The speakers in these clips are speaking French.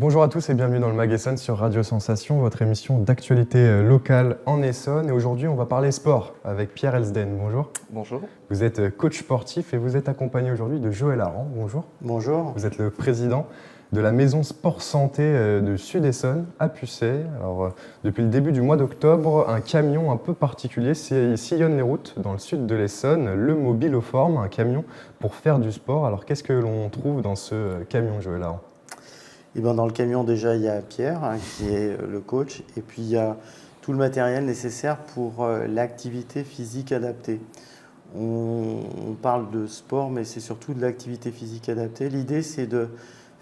Bonjour à tous et bienvenue dans le Mag Essonne sur Radio Sensation, votre émission d'actualité locale en Essonne. Et aujourd'hui, on va parler sport avec Pierre Elsden. Bonjour. Bonjour. Vous êtes coach sportif et vous êtes accompagné aujourd'hui de Joël Aran. Bonjour. Bonjour. Vous êtes le président de la maison Sport Santé de Sud-Essonne à Pucet. Alors, depuis le début du mois d'octobre, un camion un peu particulier sillonne les routes dans le sud de l'Essonne, le Mobiloform, un camion pour faire du sport. Alors, qu'est-ce que l'on trouve dans ce camion, Joël Aran ? Et ben dans le camion, déjà, il y a Pierre, qui est le coach, et puis il y a tout le matériel nécessaire pour l'activité physique adaptée. On parle de sport, mais c'est surtout de l'activité physique adaptée. L'idée, c'est de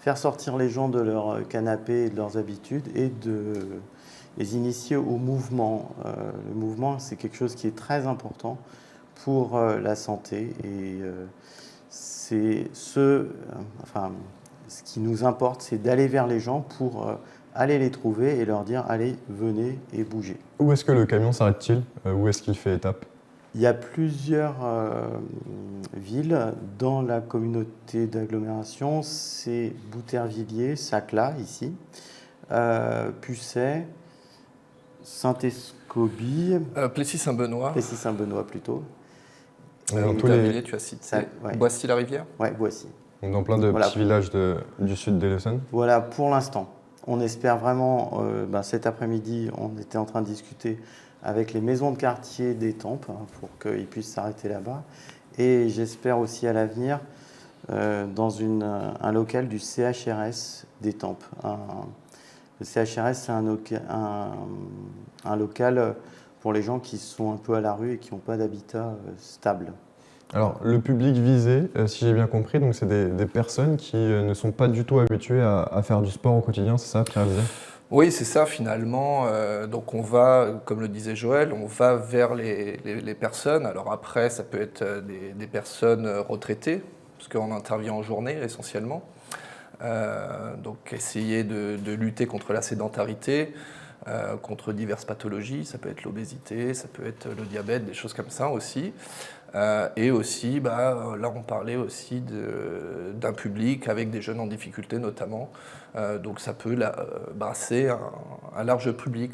faire sortir les gens de leur canapé et de leurs habitudes et de les initier au mouvement. Le mouvement, c'est quelque chose qui est très important pour la santé et c'est ce qui nous importe, c'est d'aller vers les gens pour aller les trouver et leur dire « allez, venez et bougez ». Où est-ce que le camion s'arrête-t-il ? Où est-ce qu'il fait étape ? Il y a plusieurs villes dans la communauté d'agglomération. C'est Boutervilliers, Saclay, ici, Pucet, Saint-Escobie, Plessis-Saint-Benoît. Plessis-Saint-Benoît plutôt. Boutervilliers, tu as cité. Ouais. Boissy-la-Rivière. Oui, Boissy. Donc dans plein de Voilà. petits villages du sud de l'Essonne. Voilà, pour l'instant. On espère vraiment, cet après-midi, on était en train de discuter avec les maisons de quartier d'Étampes pour qu'ils puissent s'arrêter là-bas. Et j'espère aussi à l'avenir dans un local du CHRS d'Étampes. Le CHRS, c'est un local pour les gens qui sont un peu à la rue et qui n'ont pas d'habitat stable. Alors, le public visé, si j'ai bien compris, donc c'est des personnes qui ne sont pas du tout habituées à faire du sport au quotidien, c'est ça, Pierre Elsden ? Oui, c'est ça finalement. Donc on va, comme le disait Joël, on va vers les personnes. Alors après, ça peut être des personnes retraitées, parce qu'on intervient en journée essentiellement. Donc essayer de lutter contre la sédentarité, contre diverses pathologies. Ça peut être l'obésité, ça peut être le diabète, des choses comme ça aussi. Et aussi, là on parlait aussi d'un public avec des jeunes en difficulté notamment, donc ça peut brasser un large public.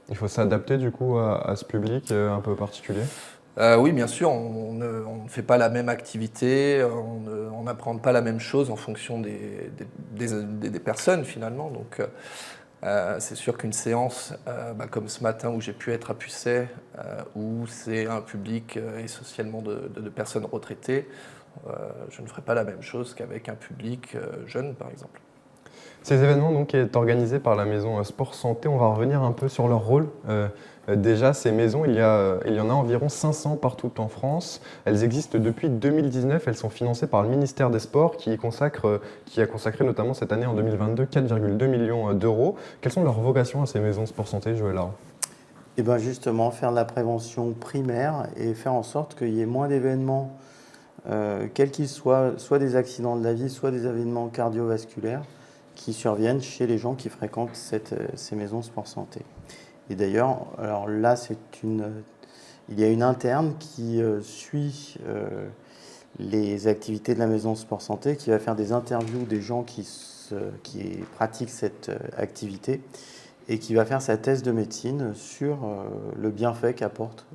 Il faut s'adapter du coup à ce public un peu particulier ? Oui, bien sûr, on ne fait pas la même activité, on n'apprend pas la même chose en fonction des personnes finalement. Donc, c'est sûr qu'une séance comme ce matin où j'ai pu être à Pucet, où c'est un public essentiellement de personnes retraitées, je ne ferai pas la même chose qu'avec un public jeune par exemple. Ces événements donc est organisé par la maison Sport Santé, on va revenir un peu sur leur rôle. Déjà, ces maisons, il y en a environ 500 partout en France. Elles existent depuis 2019. Elles sont financées par le ministère des Sports qui a consacré notamment cette année en 2022 4,2 millions d'euros. Quelles sont leurs vocations à ces maisons Sport Santé, Joël Aran ? Et bien justement, faire de la prévention primaire et faire en sorte qu'il y ait moins d'événements, quels qu'ils soient, soit des accidents de la vie, soit des événements cardiovasculaires, qui surviennent chez les gens qui fréquentent ces maisons Sport Santé. Et d'ailleurs, alors là, il y a une interne qui suit les activités de la maison Sport Santé, qui va faire des interviews des gens qui pratiquent cette activité et qui va faire sa thèse de médecine sur le bienfait qu'apporte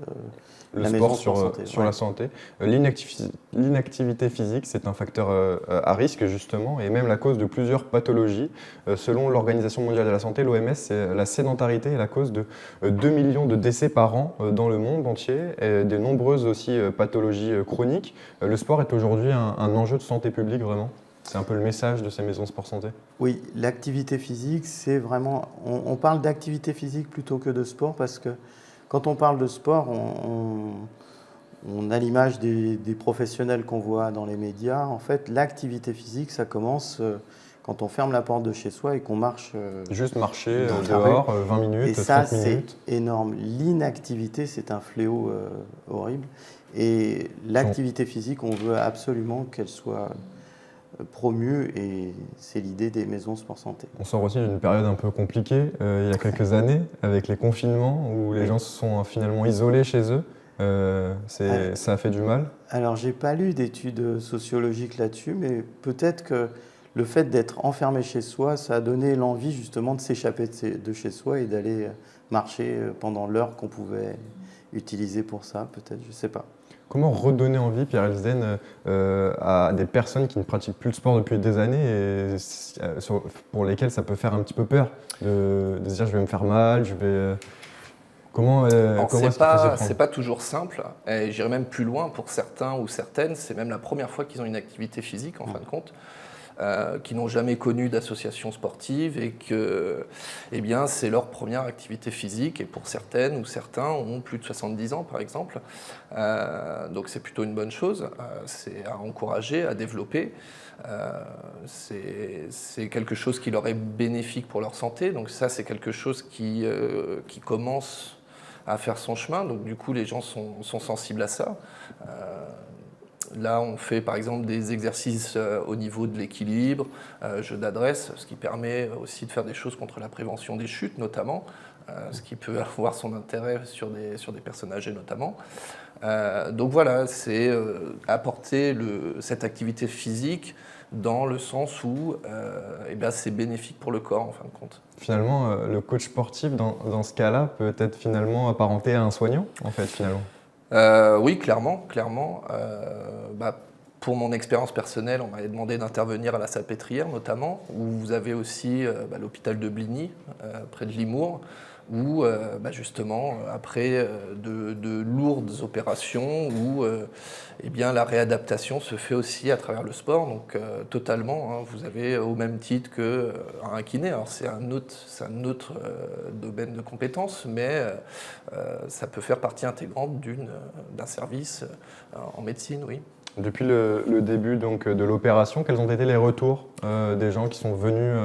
la maison Sport Santé. Sur la santé. L'inactivité physique, c'est un facteur à risque justement, et même la cause de plusieurs pathologies. Selon l'Organisation mondiale de la santé, l'OMS, la sédentarité est la cause de 2 millions de décès par an dans le monde entier, et de nombreuses aussi pathologies chroniques. Le sport est aujourd'hui un enjeu de santé publique vraiment. C'est un peu le message de ces maisons Sport Santé. Oui, l'activité physique, c'est vraiment... On parle d'activité physique plutôt que de sport parce que quand on parle de sport, on a l'image des professionnels qu'on voit dans les médias. En fait, l'activité physique, ça commence quand on ferme la porte de chez soi et qu'on marche... Juste marcher dehors, 20 minutes, et ça, 30 minutes. C'est énorme. L'inactivité, c'est un fléau horrible. Et l'activité physique, on veut absolument qu'elle soit... promue et c'est l'idée des maisons Sport Santé. On sort aussi d'une période un peu compliquée il y a quelques années avec les confinements où les gens se sont finalement isolés chez eux. Ça a fait du mal. Alors j'ai pas lu d'études sociologiques là-dessus, mais peut-être que le fait d'être enfermé chez soi, ça a donné l'envie justement de s'échapper de chez soi et d'aller marcher pendant l'heure qu'on pouvait utiliser pour ça, peut-être, je ne sais pas. Comment redonner envie, Pierre Elzen, à des personnes qui ne pratiquent plus le sport depuis des années et pour lesquelles ça peut faire un petit peu peur de se dire je vais me faire mal, je vais... Comment est-ce qu'il faut s'y prendre ? C'est pas toujours simple, et j'irai même plus loin pour certains ou certaines, c'est même la première fois qu'ils ont une activité physique en fin de compte, qui n'ont jamais connu d'association sportive et que eh bien, c'est leur première activité physique et pour certaines ou certains ont plus de 70 ans par exemple. Donc c'est plutôt une bonne chose, c'est à encourager, à développer. C'est quelque chose qui leur est bénéfique pour leur santé, donc ça c'est quelque chose qui commence à faire son chemin, donc du coup les gens sont sensibles à ça. Là, on fait par exemple des exercices au niveau de l'équilibre, jeu d'adresse, ce qui permet aussi de faire des choses contre la prévention des chutes notamment, ce qui peut avoir son intérêt sur des personnes âgées notamment. Donc voilà, c'est apporter cette activité physique dans le sens où eh bien, c'est bénéfique pour le corps en fin de compte. Finalement, le coach sportif, dans ce cas-là, peut être finalement apparenté à un soignant, en fait, finalement. Oui, clairement. Pour mon expérience personnelle, on m'avait demandé d'intervenir à la Salpêtrière notamment, où vous avez aussi l'hôpital de Bligny, près de Limours, où justement, après de lourdes opérations, où eh bien, la réadaptation se fait aussi à travers le sport, donc totalement, hein, vous avez au même titre qu'un kiné, alors c'est un autre domaine de compétences, mais ça peut faire partie intégrante d'un service en médecine, oui. Depuis le début donc, de l'opération, quels ont été les retours des gens qui sont venus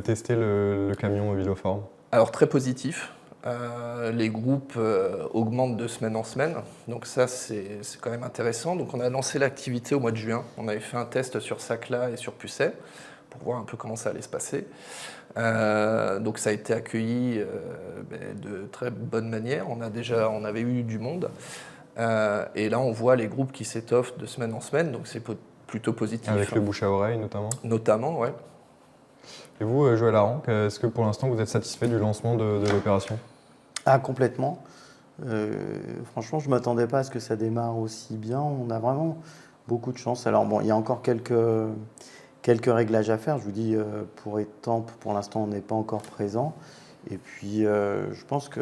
tester le camion mobiloform ? Alors très positif. Les groupes augmentent de semaine en semaine, donc ça c'est quand même intéressant. Donc on a lancé l'activité au mois de juin. On avait fait un test sur Saclay et sur Pucet pour voir un peu comment ça allait se passer. Donc ça a été accueilli de très bonne manière. On avait eu du monde. Et là on voit les groupes qui s'étoffent de semaine en semaine, donc c'est plutôt positif. Avec le bouche à oreille notamment ? Notamment, ouais. Et vous, Joël Aran, est-ce que pour l'instant vous êtes satisfait du lancement de l'opération ? Ah, complètement. Franchement, je ne m'attendais pas à ce que ça démarre aussi bien. On a vraiment beaucoup de chance. Alors bon, il y a encore quelques réglages à faire. Je vous dis, pour Étampes, pour l'instant, on n'est pas encore présent. Et puis, je pense que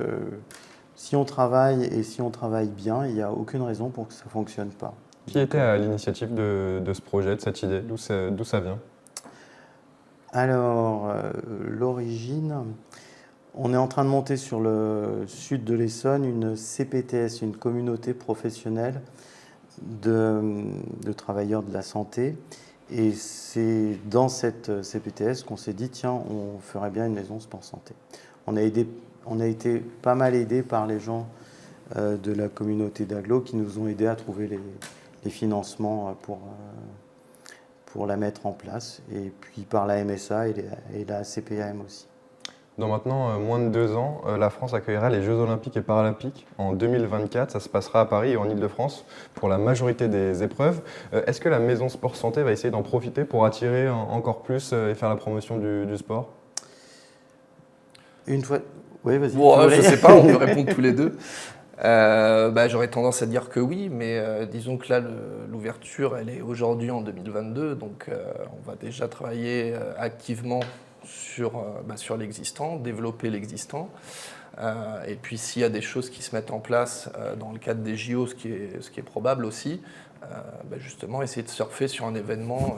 si on travaille et si on travaille bien, il n'y a aucune raison pour que ça ne fonctionne pas. Qui était à l'initiative de ce projet, de cette idée ? D'où ça vient ? Alors, l'origine, on est en train de monter sur le sud de l'Essonne une CPTS, une communauté professionnelle de travailleurs de la santé. Et c'est dans cette CPTS qu'on s'est dit, tiens, on ferait bien une maison sport santé. On a été pas mal aidés par les gens de la communauté d'Aglo qui nous ont aidés à trouver les financements pour la mettre en place, et puis par la MSA et la CPAM aussi. Dans maintenant moins de 2 ans, la France accueillera les Jeux Olympiques et Paralympiques en 2024. Ça se passera à Paris et en Ile-de-France pour la majorité des épreuves. Est-ce que la Maison Sport Santé va essayer d'en profiter pour attirer encore plus et faire la promotion du sport ? Une fois... Oui, vas-y. Bon, je ne sais pas, on peut répondre tous les deux. J'aurais tendance à dire que oui, mais disons que là, l'ouverture, elle est aujourd'hui en 2022, donc on va déjà travailler activement sur l'existant, développer l'existant. Et puis s'il y a des choses qui se mettent en place dans le cadre des JO, ce qui est probable aussi, justement essayer de surfer sur un événement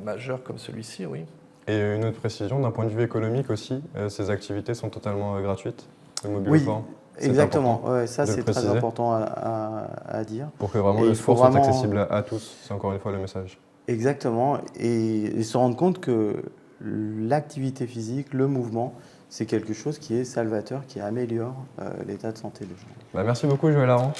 majeur comme celui-ci, oui. Et une autre précision, d'un point de vue économique aussi, ces activités sont totalement gratuites, le mobiloform. Oui. Exactement, ouais, ça c'est très important à dire. Pour que vraiment le sport soit accessible à tous, c'est encore une fois le message. Exactement, et se rendre compte que l'activité physique, le mouvement, c'est quelque chose qui est salvateur, qui améliore l'état de santé des gens. Merci beaucoup Joël Aran.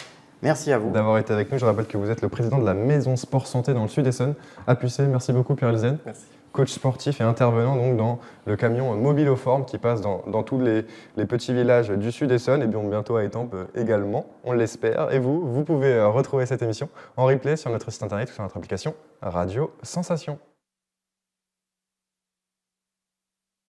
Merci à vous. D'avoir été avec nous. Je rappelle que vous êtes le président de la Maison Sport Santé dans le Sud-Essonne, à Pucet. Merci beaucoup Pierre Elzen. Merci. Coach sportif et intervenant donc dans le camion mobiloform qui passe dans tous les petits villages du Sud-Essonne et bien bientôt à Étampes également, on l'espère. Et vous pouvez retrouver cette émission en replay sur notre site internet ou sur notre application Radio Sensation.